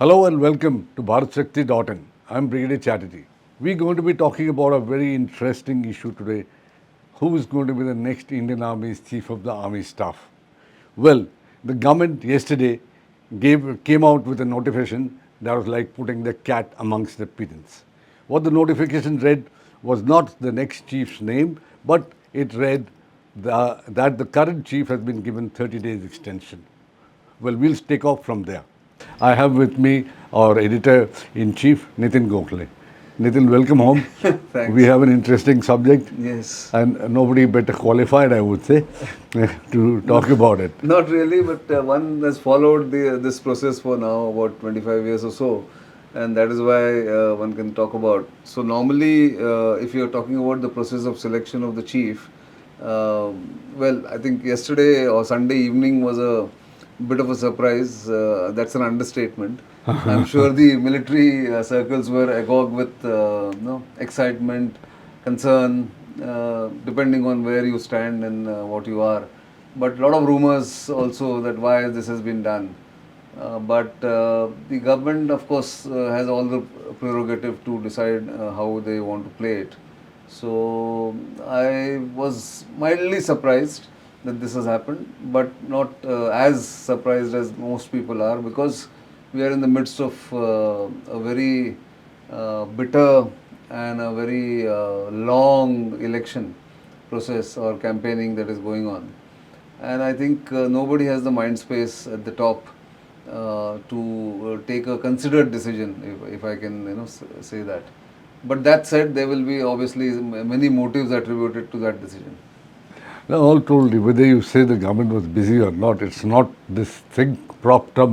Hello and welcome to BharatShakti.in. I'm Brigadier Chatterji. We're going to be talking about a very interesting issue today. Who is going to be the next Indian Army's Chief of the Army Staff? Well, the government yesterday came out with a notification that was like putting the cat amongst the pigeons. What the notification read was not the next chief's name, but it read that the current chief has been given 30 days extension. Well, we'll take off from there. I have with me our editor-in-chief, Nitin Gokhale. Nitin, welcome home. Thanks. We have an interesting subject. Yes. And nobody better qualified, I would say, to talk about it. Not really, but one has followed this process for now about 25 years or so, and that is why one can talk about. So normally, if you are talking about the process of selection of the chief, well, I think yesterday or Sunday evening was a bit of a surprise. That's an understatement. I'm sure the military circles were agog with excitement, concern, depending on where you stand and what you are. But a lot of rumors also that why this has been done. But the government, of course, has all the prerogative to decide how they want to play it. So I was mildly surprised that this has happened, but not as surprised as most people are, because we are in the midst of a very bitter and a very long election process or campaigning that is going on. And I think nobody has the mind space at the top to take a considered decision, if I can say that. But that said, there will be obviously many motives attributed to that decision. Now, all told, whether you say the government was busy or not, it's not this thing propped up,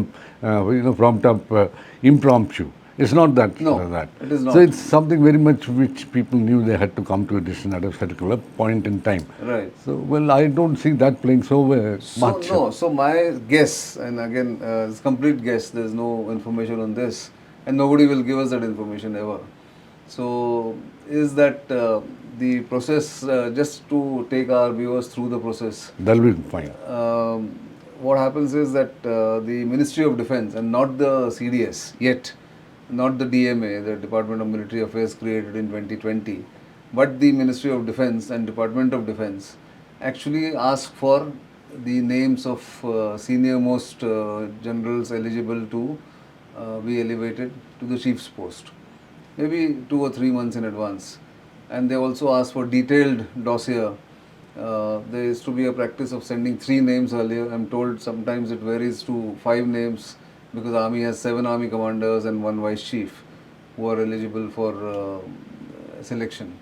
impromptu. It's not that. No, that. it is not. So it's something very much which people knew they had to come to a decision at a particular point in time. Right. So, well, I don't see that playing so much. No, so my guess, and again, it's complete guess, there's no information on this, and nobody will give us that information ever. So, is that the process, just to take our viewers through the process. That'll be fine. What happens is that the Ministry of Defence, and not the CDS yet, not the DMA, the Department of Military Affairs created in 2020, but the Ministry of Defence and Department of Defence actually ask for the names of senior most generals eligible to be elevated to the chief's post, maybe 2 or 3 months in advance. And they also ask for detailed dossier. There used to be a practice of sending 3 names earlier. I'm told sometimes it varies to 5 names, because Army has 7 Army commanders and 1 vice chief who are eligible for selection.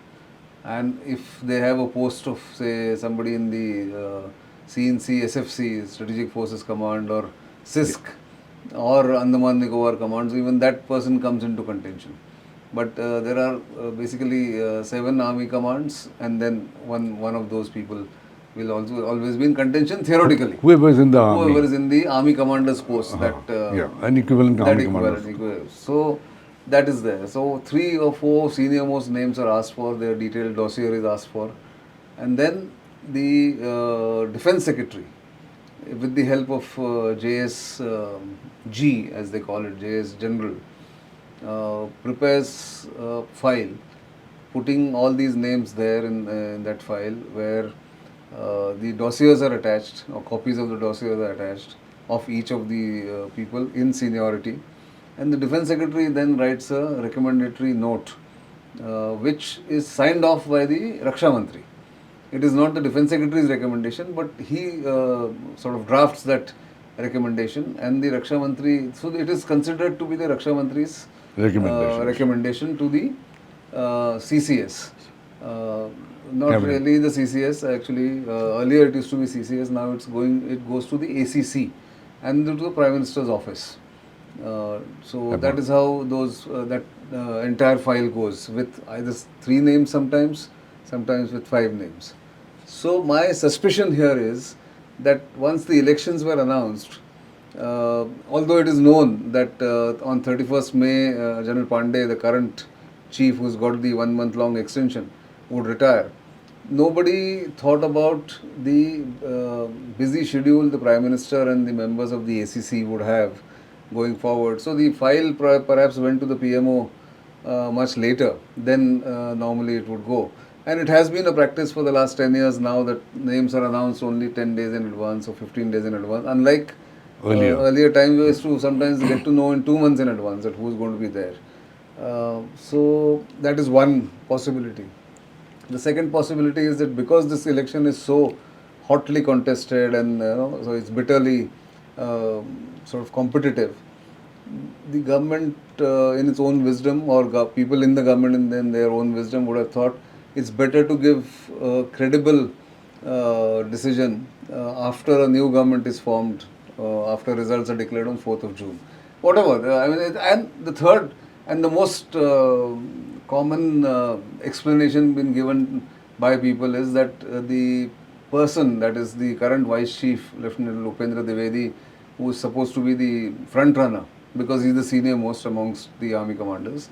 And if they have a post of, say, somebody in the CNC, SFC, Strategic Forces Command, or CISC, or Andaman Nicobar Command, so even that person comes into contention. But there are basically 7 army commands, and then one of those people will also always be in contention theoretically. Whoever is in the army. Whoever is in the army commander's post. An equivalent army commander. So that is there. So 3 or 4 senior most names are asked for, their detailed dossier is asked for. And then the Defence Secretary, with the help of JSG, as they call it, JS General, prepares a file, putting all these names there in that file, where the dossiers are attached, or copies of the dossiers are attached, of each of the people in seniority. And the Defence Secretary then writes a recommendatory note, which is signed off by the Raksha Mantri. It is not the Defence Secretary's recommendation, but he sort of drafts that recommendation, and the Raksha Mantri, so it is considered to be the Raksha Mantri's recommendation to the CCS. Not really the CCS, actually. Earlier it used to be CCS, now it goes to the ACC and to the Prime Minister's office. So that is how that entire file goes, with either 3 names sometimes with 5 names. So my suspicion here is that once the elections were announced, although it is known that on 31st May, General Pandey, the current chief who's got the 1 month long extension, would retire, nobody thought about the busy schedule the Prime Minister and the members of the ACC would have going forward. So the file perhaps went to the PMO much later than normally it would go. And it has been a practice for the last 10 years now that names are announced only 10 days in advance or 15 days in advance. Unlike earlier times, we used to sometimes get to know in 2 months in advance that who's going to be there. So that is one possibility. The second possibility is that because this election is so hotly contested and so it's bitterly sort of competitive, the government in its own wisdom or people in the government in their own wisdom would have thought it's better to give a credible decision after a new government is formed, after results are declared on 4th of June. Whatever. I mean, and the third and the most common explanation been given by people is that the person, that is the current Vice Chief, Lieutenant Upendra Dwivedi, who is supposed to be the front runner because he is the senior most amongst the army commanders,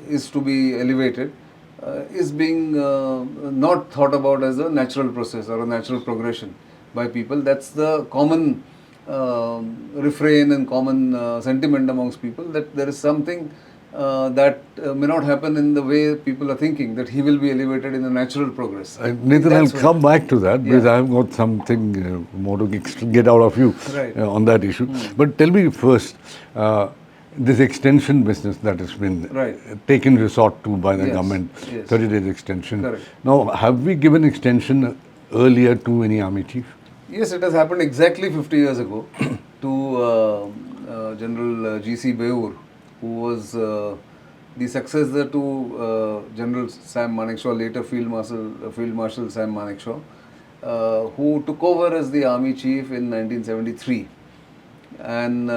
is to be elevated, is being not thought about as a natural process or a natural progression by people. That's the common refrain and common sentiment amongst people, that there is something that may not happen in the way people are thinking, that he will be elevated in a natural progress. Nitin, I'll come back to that because I've got something more to get out of you on that issue. But tell me first, this extension business that has been taken resort to by the government, 30 days extension. Correct. Now, have we given extension earlier to any army chief? Yes, it has happened exactly 50 years ago to General G.C. Bewoor, who was the successor to General Sam Manekshaw, later Field Marshal Sam Manekshaw, who took over as the army chief in 1973. And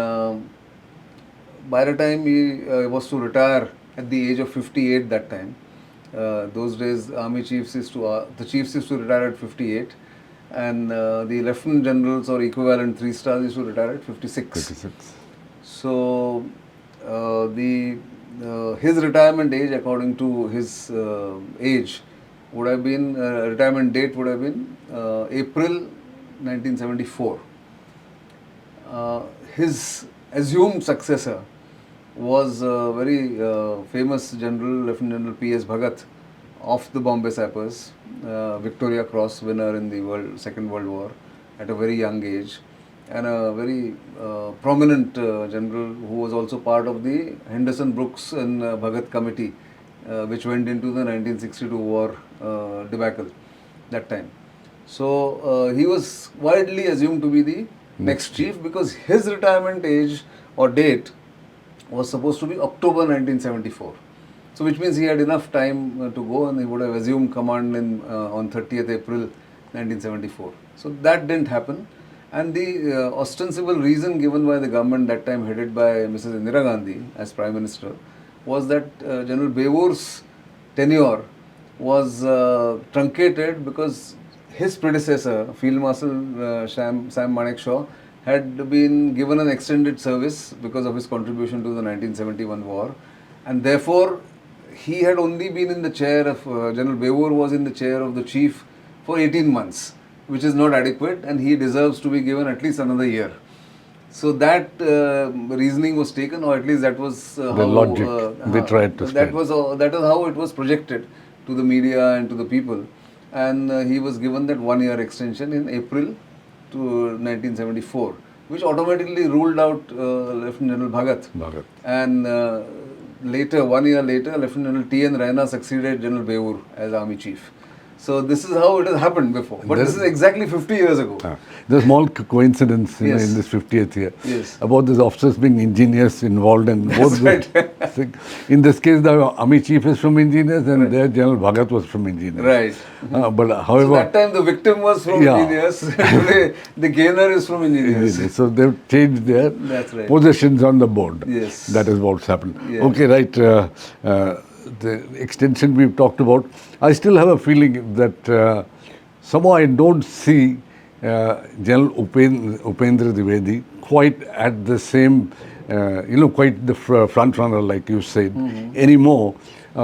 by the time he was to retire at the age of 58 that time, those days army chiefs the chiefs used to retire at 58. And the lieutenant generals or equivalent 3 stars used to retire at 56. So his retirement age, according to his age, would have been retirement date would have been April 1974. His assumed successor was a very famous general, Lieutenant General PS Bhagat, of the Bombay Sappers, Victoria Cross winner in the Second World War at a very young age, and a very prominent general who was also part of the Henderson Brooks and Bhagat committee, which went into the 1962 war debacle that time. So he was widely assumed to be the next chief because his retirement age or date was supposed to be October 1974. So which means he had enough time to go, and he would have assumed command on 30th April 1974. So that didn't happen. And the ostensible reason given by the government that time, headed by Mrs. Indira Gandhi as Prime Minister, was that General Bewoor's tenure was truncated because his predecessor, Field Marshal Sam Manekshaw, had been given an extended service because of his contribution to the 1971 war, and therefore he had only been in the chair of, General Bewoor was in the chair of the chief for 18 months, which is not adequate, and he deserves to be given at least another year. So that reasoning was taken, or at least that was the logic they tried to that is how it was projected to the media and to the people, and he was given that 1 year extension in April to 1974, which automatically ruled out Lieutenant General Bhagat. And later, 1 year later, Lieutenant T. N. Raina succeeded General Bewoor as army chief. So this is how it has happened before. But this is exactly 50 years ago. There's a small coincidence in this 50th year about these officers being engineers involved in both. In this case, the army chief is from engineers, and their General Bhagat was from engineers. Right. But however, so that time the victim was from engineers. Today the gainer is from engineers. So they've changed their possessions on the board. Yes. That is what's happened. Okay, right. The extension we've talked about, I still have a feeling that somehow I don't see General Upendra Dwivedi quite at the same, quite the front runner like you said anymore.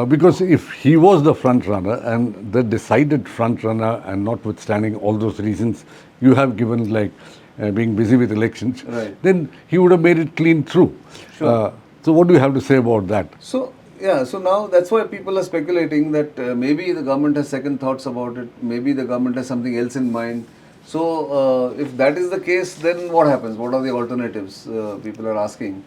Because if he was the front runner and the decided front runner, and notwithstanding all those reasons you have given, like being busy with elections, Right. then he would have made it clean through. Sure. So what do you have to say about that? So, yeah, so now that's why people are speculating that maybe the government has second thoughts about it, maybe the government has something else in mind. So, if that is the case, then what happens? What are the alternatives? People are asking.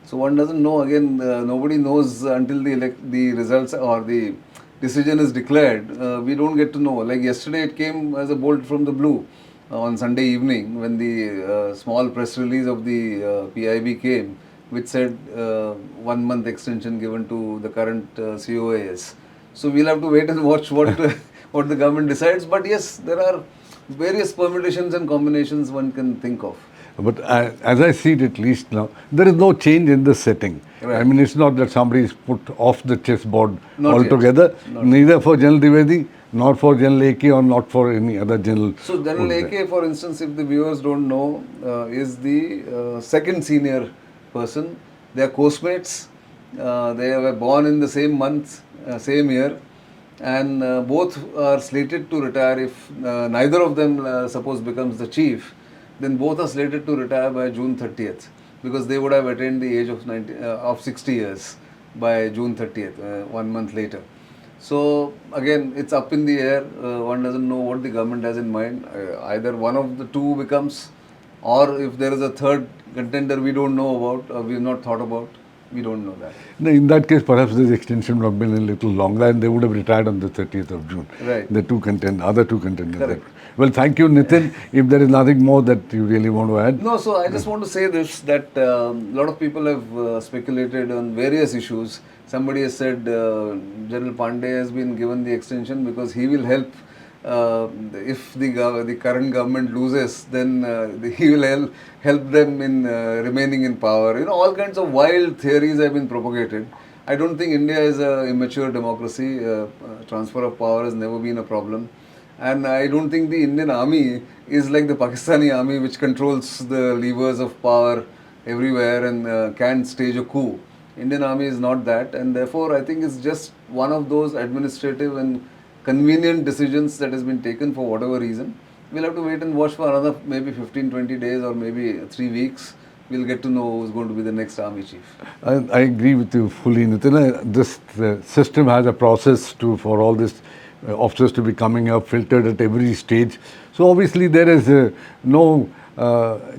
So, one doesn't know. Again, nobody knows until the results or the decision is declared. We don't get to know. Like yesterday, it came as a bolt from the blue on Sunday evening when the small press release of the PIB came, which said 1 month extension given to the current COAS. So we'll have to wait and watch what what the government decides. But yes, there are various permutations and combinations one can think of. But as I see it, at least now, there is no change in the setting. Right. I mean, it's not that somebody is put off the chessboard Not yet. altogether, Not neither for General Dwivedi, nor for General AK, or not for any other general. So General AK, for instance, if the viewers don't know, is the second senior person. They are co-mates. They were born in the same month, same year, and both are slated to retire if neither of them, suppose, becomes the chief. Then both are slated to retire by June 30th because they would have attained the age of 60 years by June 30th, 1 month later. So again, it's up in the air. One doesn't know what the government has in mind. Either one of the two becomes, or if there is a third contender we don't know about, or we have not thought about, we don't know that. Now, in that case, perhaps this extension would have been a little longer and they would have retired on the 30th of June. Right. The other two contenders. Correct. Well, thank you, Nitin. If there is nothing more that you really want to add. No, so I just want to say this, that a lot of people have speculated on various issues. Somebody has said General Pandey has been given the extension because he will help. If the current government loses, then he will help them in remaining in power. You know, all kinds of wild theories have been propagated. I don't think India is an immature democracy. Transfer of power has never been a problem. And I don't think the Indian army is like the Pakistani army, which controls the levers of power everywhere and can stage a coup. Indian army is not that, and therefore I think it's just one of those administrative and convenient decisions that has been taken for whatever reason. We'll have to wait and watch for another maybe 15-20 days or maybe 3 weeks. We'll get to know who's going to be the next army chief. I agree with you fully, Nitin. This system has a process for all this officers to be coming up, filtered at every stage. So obviously there is no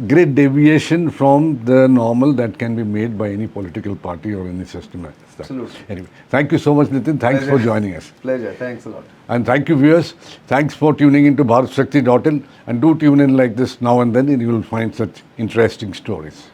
great deviation from the normal that can be made by any political party or any system like that. Absolutely. Anyway, thank you so much, Nitin. Thanks Pleasure. for joining us. Pleasure. Thanks a lot. And thank you, viewers. Thanks for tuning into BharatShakti.in, and do tune in like this now and then, and you will find such interesting stories.